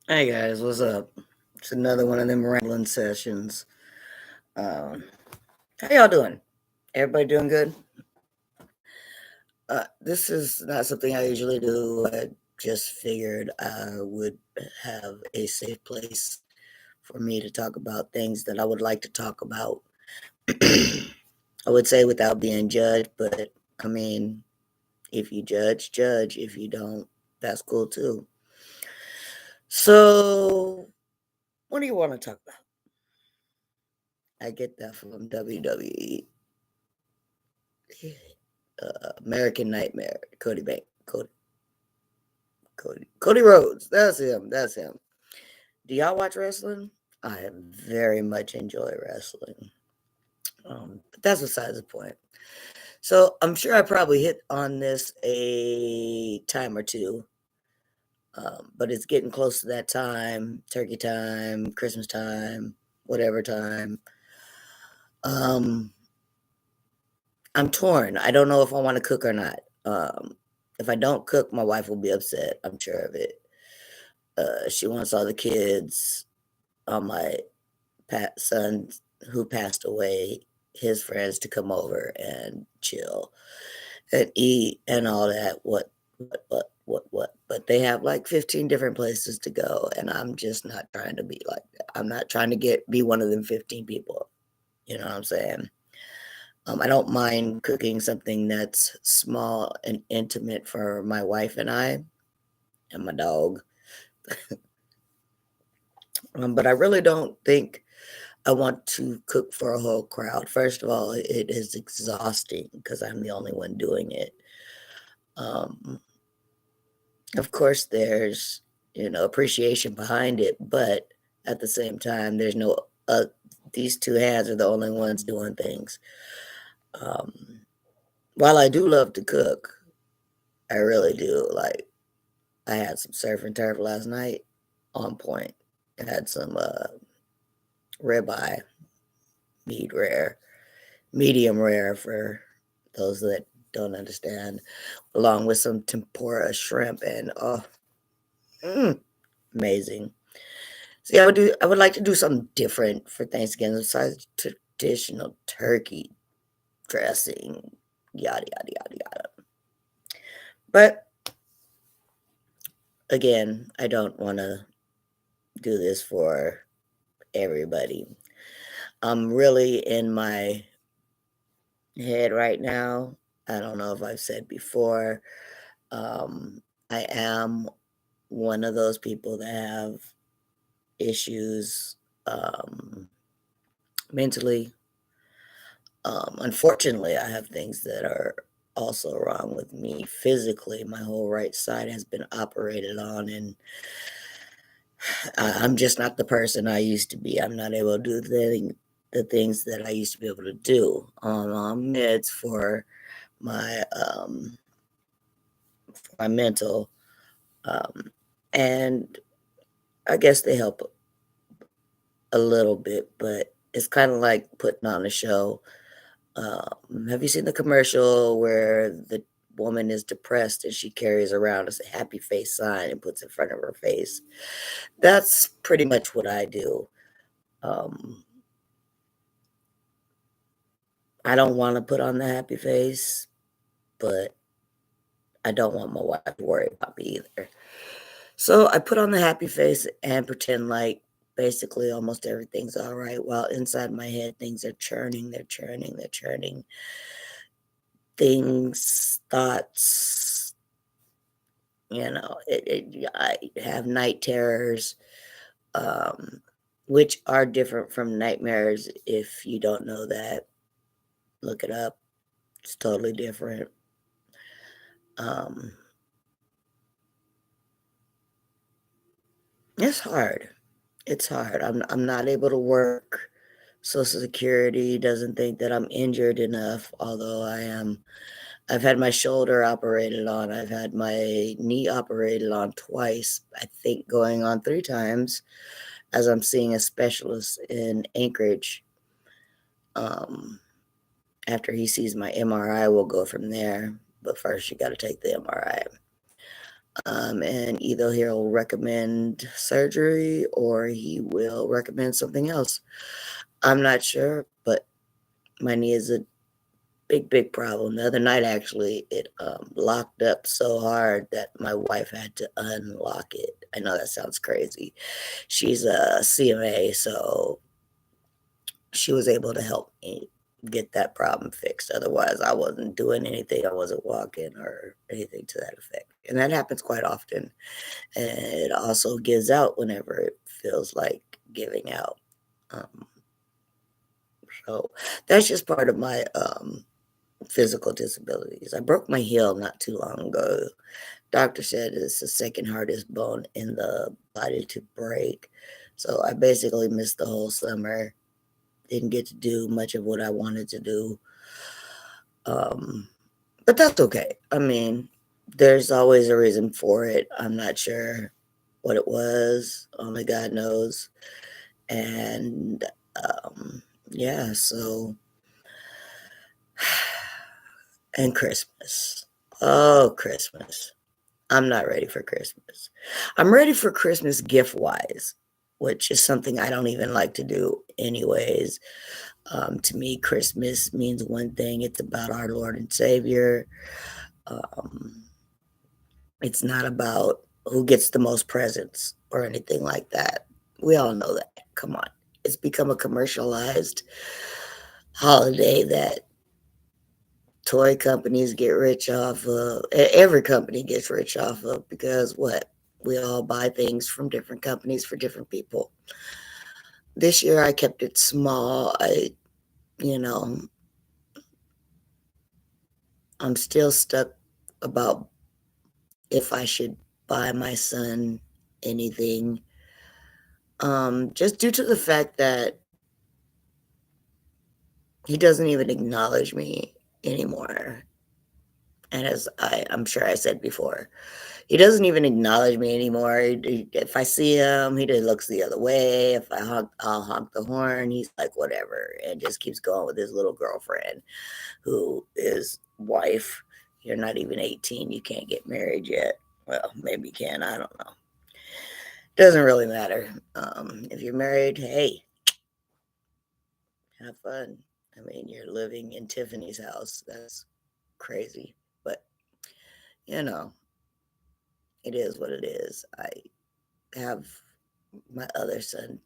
Hey guys, what's up? It's another one of them rambling sessions. Um, how y'all doing? Everybody doing good? This is not something I usually do. I just figured I would have a safe place for me to talk about things that I would like to talk about. I would say without being judged, but I mean, if you judge, judge. If you don't, that's cool too. So, what do you want to talk about? I get that from WWE. American Nightmare, Cody Rhodes. That's him. That's him. Do y'all watch wrestling? I very much enjoy wrestling. But that's besides the point. So I'm sure I probably hit on this a time or two, but it's getting close to that time, turkey time, Christmas time, whatever time. Um, I'm torn. I don't know if I want to cook or not. If I don't cook, my wife will be upset. I'm sure of it. She wants all the kids on my son who passed away, his friends to come over and chill and eat and all that. What? But they have like 15 different places to go, and I'm just not trying to be like that. I'm not trying to be one of them 15 people. You know what I'm saying? I don't mind cooking something that's small and intimate for my wife and I and my dog. But I really don't think I want to cook for a whole crowd. First of all, it is exhausting because I'm the only one doing it. Um, of course, there's appreciation behind it, but at the same time, there's no. These two hands are the only ones doing things. Um, while I do love to cook, I really do. Like I had some surf and turf last night, on point. I had some ribeye, meat rare, medium rare for those that don't understand, along with some tempura shrimp and mm, amazing. See, I would like to do something different for Thanksgiving besides traditional turkey dressing, yada yada yada yada. But again, I don't want to do this for everybody. I'm really in my head right now. I don't know if I've said before. Um, I am one of those people that have issues mentally. Unfortunately, I have things that are also wrong with me physically. My whole right side has been operated on, and I'm just not the person I used to be. I'm not able to do the things that I used to be able to do. On meds my um, for my mental, um, and I guess they help a little bit, but it's kind of like putting on a show. Have you seen the commercial where the woman is depressed and she carries around as a happy face sign and puts in front of her face? That's pretty much what I do. Um, I don't want to put on the happy face, but I don't want my wife to worry about me either. So I put on the happy face and pretend like basically almost everything's all right, while inside my head things are churning, they're churning, they're churning. Things, thoughts, I have night terrors, um, which are different from nightmares. If you don't know that, look it up. It's totally different. Um, it's hard. It's hard. I'm not able to work. Social Security doesn't think that I'm injured enough, although I am. I've had my shoulder operated on. I've had my knee operated on twice. I think going on 3 times, as I'm seeing a specialist in Anchorage. Um, After he sees my MRI, we'll go from there. But first, you got to take the MRI. And either he'll recommend surgery or he will recommend something else. I'm not sure, but my knee is a big, big problem. The other night, actually, it locked up so hard that my wife had to unlock it. I know that sounds crazy. She's a CMA, so she was able to help me get that problem fixed. Otherwise, I wasn't doing anything. I wasn't walking or anything to that effect. And that happens quite often. And it also gives out whenever it feels like giving out. Um, so that's just part of my physical disabilities. I broke my heel not too long ago. Doctor said it's the second hardest bone in the body to break. So I basically missed the whole summer. Didn't get to do much of what I wanted to do. Um, but that's okay. I mean, there's always a reason for it. I'm not sure what it was. Only God knows. And yeah, so and Christmas. Oh, Christmas. I'm not ready for Christmas. I'm ready for Christmas gift wise, which is something I don't even like to do anyways. To me, Christmas means one thing. It's about our Lord and Savior. Um, it's not about who gets the most presents or anything like that. We all know that. Come on. It's become a commercialized holiday that toy companies get rich off of. Every company gets rich off of because what? We all buy things from different companies for different people. This year I kept it small. You know, I'm still stuck about if I should buy my son anything. Just due to the fact that he doesn't even acknowledge me anymore. And as I'm sure I said before, he doesn't even acknowledge me anymore. If I see him, he just looks the other way. If I'll honk the horn. He's like, whatever, and just keeps going with his little girlfriend, who is wife. You're not even 18. You can't get married yet. Well, maybe you can. I don't know. Doesn't really matter. If you're married, hey, have fun. I mean, you're living in Tiffany's house. That's crazy. But, you know, it is what it is. I have my other son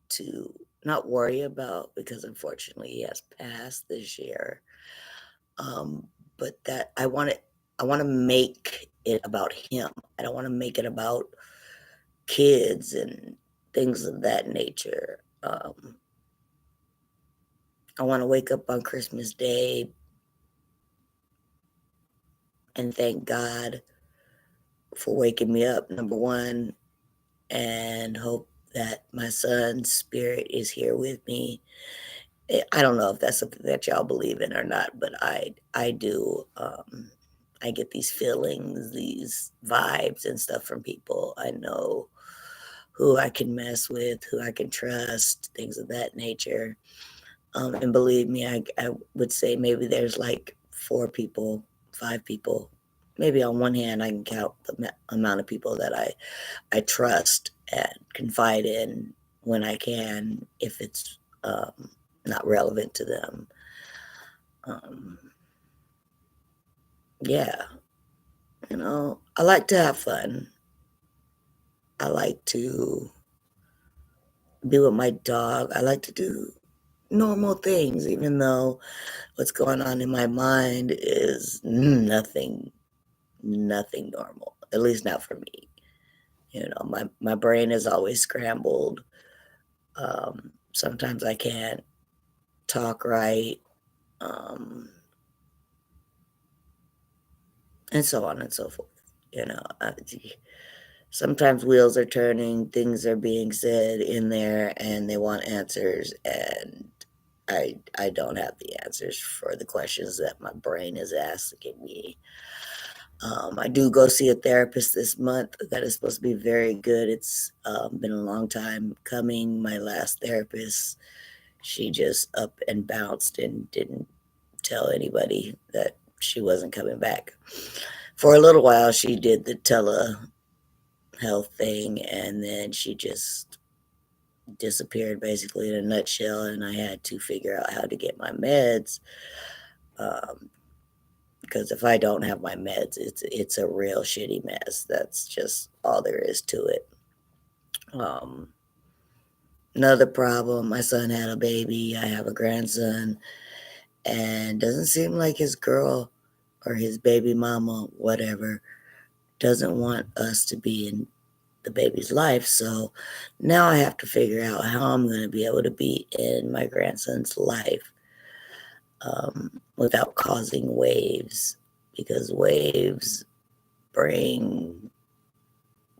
to not worry about because unfortunately he has passed this year. Um, but that I want to make it about him. I don't want to make it about kids and things of that nature. I want to wake up on Christmas Day and thank God for waking me up, number one, and hope that my son's spirit is here with me. I don't know if that's something that y'all believe in or not, but I do. I get these feelings, these vibes and stuff from people. I know who I can mess with, who I can trust, things of that nature. And believe me, I would say maybe there's like 4 people, 5 people. Maybe on one hand, I can count the amount of people that I trust and confide in when I can, if it's not relevant to them. Um, yeah, I like to have fun. I like to be with my dog. I like to do normal things, even though what's going on in my mind is nothing normal, at least not for me. My brain is always scrambled. Sometimes I can't talk right, um, and so on and so forth. You know, uh, Sometimes wheels are turning, things are being said in there, and they want answers, and I don't have the answers for the questions that my brain is asking me. I do go see a therapist this month. That is supposed to be very good. It's been a long time coming. My last therapist, she just up and bounced and didn't tell anybody that she wasn't coming back. For a little while, she did the telehealth thing, and then she just disappeared basically in a nutshell. And I had to figure out how to get my meds. Um, because if I don't have my meds, it's a real shitty mess. That's just all there is to it. Um, Another problem, my son had a baby. I have a grandson, and doesn't seem like his girl or his baby mama, whatever, doesn't want us to be in the baby's life. So now I have to figure out how I'm going to be able to be in my grandson's life without causing waves, because waves bring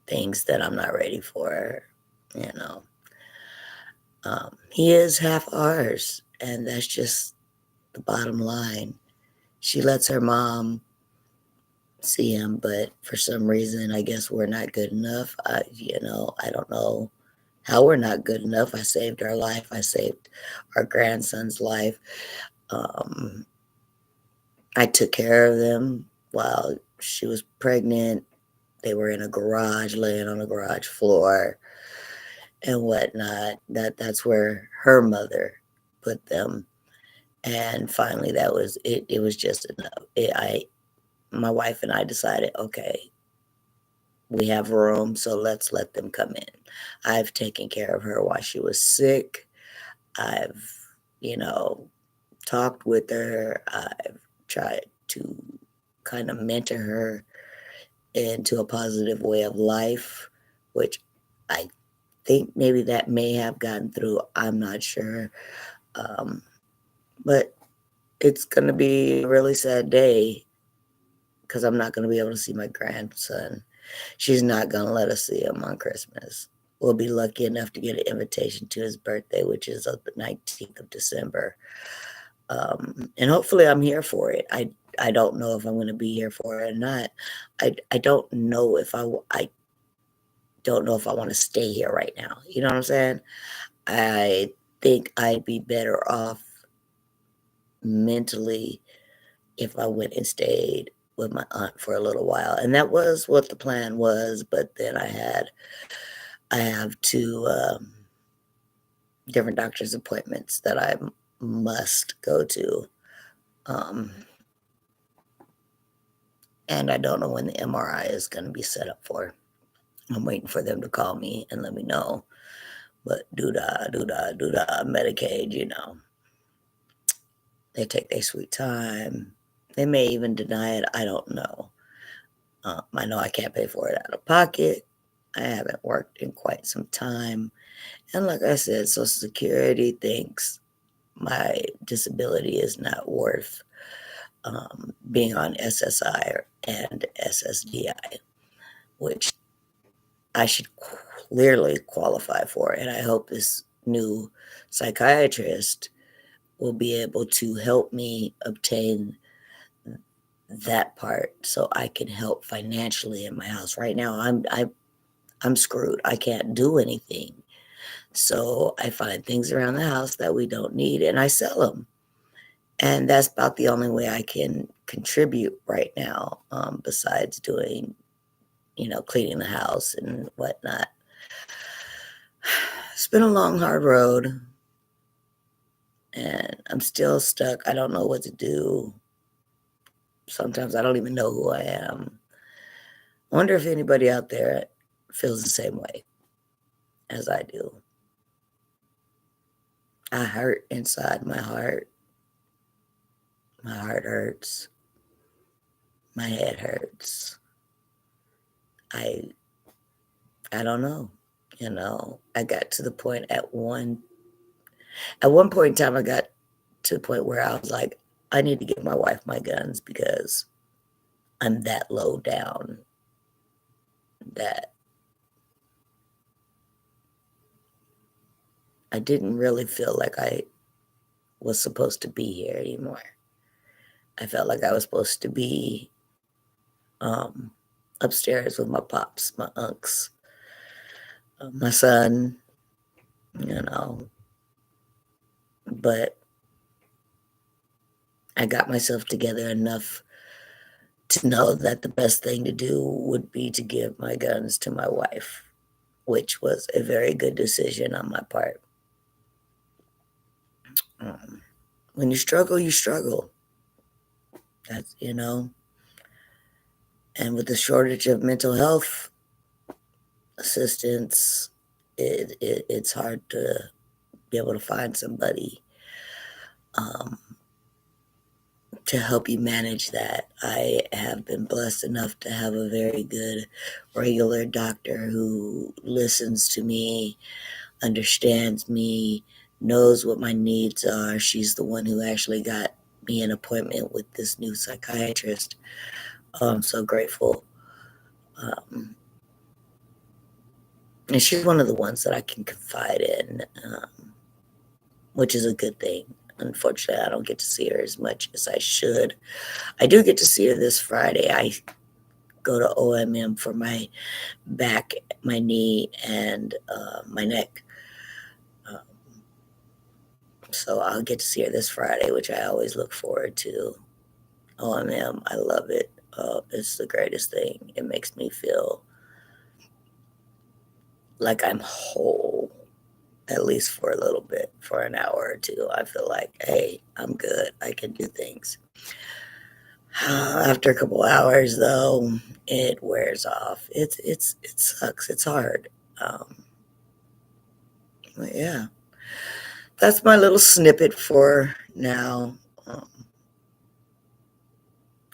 things that I'm not ready for, you know. He is half ours, and that's just the bottom line. She lets her mom see him, but for some reason, I guess we're not good enough. I don't know how we're not good enough. I saved our life. I saved our grandson's life. Um, I took care of them while she was pregnant. They were in a garage, laying on a garage floor and whatnot. That's where her mother put them. And finally, that was it. It was just enough. My wife and I decided, okay, we have room, so let's let them come in. I've taken care of her while she was sick. I've, you know, talked with her. I've tried to kind of mentor her into a positive way of life, which I think maybe that may have gotten through. I'm not sure. Um, but it's going to be a really sad day because I'm not going to be able to see my grandson. She's not going to let us see him on Christmas. We'll be lucky enough to get an invitation to his birthday, which is on the 19th of December. And hopefully I'm here for it. I don't know if I'm going to be here for it or not. I don't know if I don't know if I want to stay here right now. You know what I'm saying? I think I'd be better off mentally if I went and stayed with my aunt for a little while. And that was what the plan was, but then I have two different doctor's appointments that I must go to. Um, and I don't know when the MRI is going to be set up for. I'm waiting for them to call me and let me know. But doo-dah, Medicaid, they take their sweet time. They may even deny it. I don't know. I know I can't pay for it out of pocket. I haven't worked in quite some time. And like I said, Social Security thinks my disability is not worth being on SSI and SSDI, which I should clearly qualify for. And I hope this new psychiatrist will be able to help me obtain that part so I can help financially in my house. Right now, I'm screwed. I can't do anything. So I find things around the house that we don't need and I sell them. And that's about the only way I can contribute right now, besides doing, cleaning the house and whatnot. It's been a long, hard road, and I'm still stuck. I don't know what to do. Sometimes I don't even know who I am. I wonder if anybody out there feels the same way as I do. I hurt inside my heart. My heart hurts. My head hurts. I I don't know. I got to the point at one point in time I got to the point where I was like, I need to give my wife my guns because I'm that low down that I didn't really feel like I was supposed to be here anymore. I felt like I was supposed to be um, upstairs with my pops, my unks, my son, you know. But I got myself together enough to know that the best thing to do would be to give my guns to my wife, which was a very good decision on my part. Um, when you struggle, you struggle. That's, and with the shortage of mental health assistance, it's hard to be able to find somebody um, to help you manage that. I have been blessed enough to have a very good regular doctor who listens to me, understands me, knows what my needs are. She's the one who actually got me an appointment with this new psychiatrist. Oh, I'm so grateful. Um, and she's one of the ones that I can confide in, which is a good thing. Unfortunately, I don't get to see her as much as I should. I do get to see her this Friday. I go to OMM for my back, my knee, and my neck. Um, so I'll get to see her this Friday, which I always look forward to. OMM, I love it. It's the greatest thing. It makes me feel like I'm whole, at least for a little bit, for an hour or two. I feel like, hey, I'm good. I can do things. After a couple hours, though, it wears off. It sucks. It's hard. Um, but yeah, that's my little snippet for now.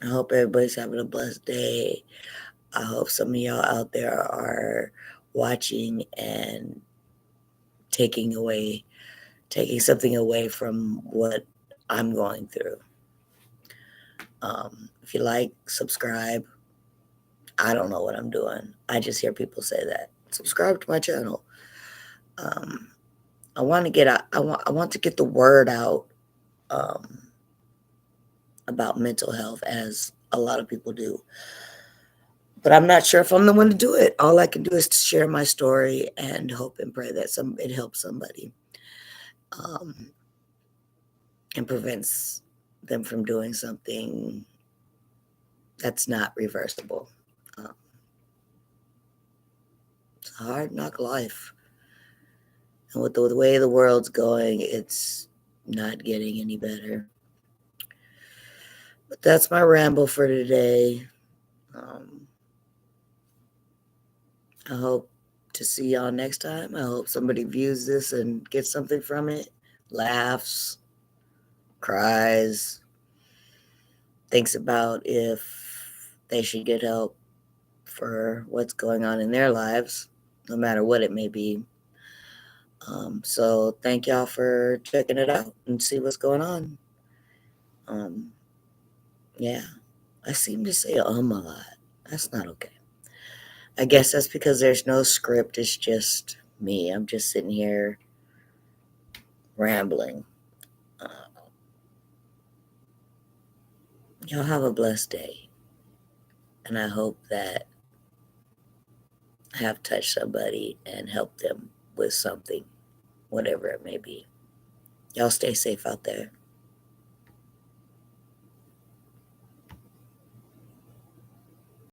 I hope everybody's having a blessed day. I hope some of y'all out there are watching and taking away, taking something away from what I'm going through. If you like, subscribe. I don't know what I'm doing. I just hear people say that. Subscribe to my channel. Um, I want to get out. I want to get the word out um, about mental health, as a lot of people do. But I'm not sure if I'm the one to do it. All I can do is to share my story and hope and pray that it helps somebody, um, and prevents them from doing something that's not reversible. Um, it's a hard knock life, and with the way the world's going, it's not getting any better. But that's my ramble for today. Um, I hope to see y'all next time. I hope somebody views this and gets something from it, laughs, cries, thinks about if they should get help for what's going on in their lives, no matter what it may be. So thank y'all for checking it out and see what's going on. Um, yeah, I seem to say a lot. That's not okay. I guess that's because there's no script. It's just me. I'm just sitting here rambling. Uh, y'all have a blessed day. And I hope that I have touched somebody and helped them with something, whatever it may be. Y'all stay safe out there.